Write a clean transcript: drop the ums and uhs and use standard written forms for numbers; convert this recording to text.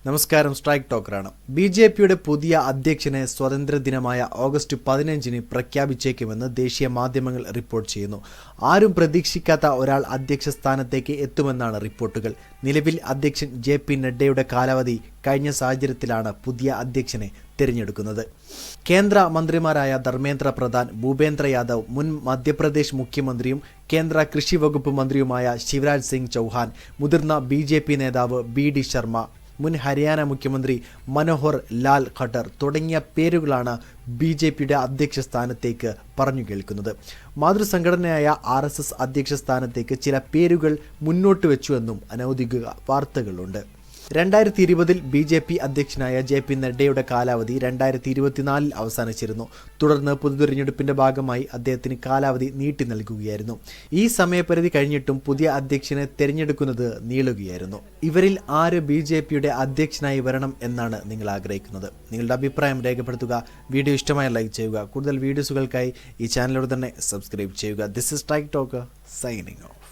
നമസ്കാരം, സ്ട്രൈക്ക് ടോക്കറാണ്. ബി.ജെ.പിയുടെ പുതിയ അധ്യക്ഷനെ സ്വാതന്ത്ര്യ ദിനമായ ഓഗസ്റ്റ് 15-ന് പ്രഖ്യാപിച്ചേക്കുമെന്ന് ദേശീയ മാധ്യമങ്ങൾ റിപ്പോർട്ട് ചെയ്യുന്നു. ആരും പ്രതീക്ഷിക്കാത്ത ഒരാൾ അധ്യക്ഷ സ്ഥാനത്തേക്ക് എത്തുമെന്നാണ് റിപ്പോർട്ടുകൾ. നിലവിൽ അധ്യക്ഷൻ ജെ.പി. നഡ്ഡയുടെ കാലാവധി കഴിഞ്ഞ സാഹചര്യത്തിലാണ് പുതിയ അധ്യക്ഷനെ തിരഞ്ഞെടുക്കുന്നത്. കേന്ദ്ര മന്ത്രിമാരായ ധർമ്മേന്ദ്ര പ്രധാൻ, ഭൂപേന്ദ്ര യാദവ്, മുൻ മധ്യപ്രദേശ് മുഖ്യമന്ത്രിയും കേന്ദ്ര കൃഷി വകുപ്പ് മന്ത്രിയുമായ ശിവരാജ് സിംഗ് ചൗഹാൻ, മുതിർന്ന ബി.ജെ.പി. നേതാവ് ബി.ഡി. ശർമ്മ, മുൻ ഹരിയാന മുഖ്യമന്ത്രി മനോഹർ ലാൽ ഖട്ടർ തുടങ്ങിയ പേരുകളാണ് ബി.ജെ.പിയുടെ അധ്യക്ഷ സ്ഥാനത്തേക്ക് പറഞ്ഞു കേൾക്കുന്നത്. മാതൃസംഘടനയായ RSS അധ്യക്ഷ സ്ഥാനത്തേക്ക് ചില പേരുകൾ മുന്നോട്ട് വെച്ചുവെന്നും അനൗദ്യോഗിക വാർത്തകളുണ്ട്. 2020 ബി.ജെ.പി. അധ്യക്ഷനായ ജെ.പി. നഡ്ഡയുടെ കാലാവധി 2024 അവസാനിച്ചിരുന്നു. തുടർന്ന് പൊതുതെരഞ്ഞെടുപ്പിന്റെ ഭാഗമായി അദ്ദേഹത്തിന് കാലാവധി നീട്ടി നൽകുകയായിരുന്നു. ഈ സമയപരിധി കഴിഞ്ഞിട്ടും പുതിയ അധ്യക്ഷനെ തിരഞ്ഞെടുക്കുന്നത് നീളുകയായിരുന്നു. ഇവരിൽ ആര് ബി.ജെ.പിയുടെ അധ്യക്ഷനായി വരണം എന്നാണ് നിങ്ങൾ ആഗ്രഹിക്കുന്നത്? നിങ്ങളുടെ അഭിപ്രായം രേഖപ്പെടുത്തുക. വീഡിയോ ഇഷ്ടമായ ലൈക്ക് ചെയ്യുക. കൂടുതൽ വീഡിയോസുകൾക്കായി ഈ ചാനലിലൂടെ തന്നെ സബ്സ്ക്രൈബ് ചെയ്യുക. This is strike talker signing off.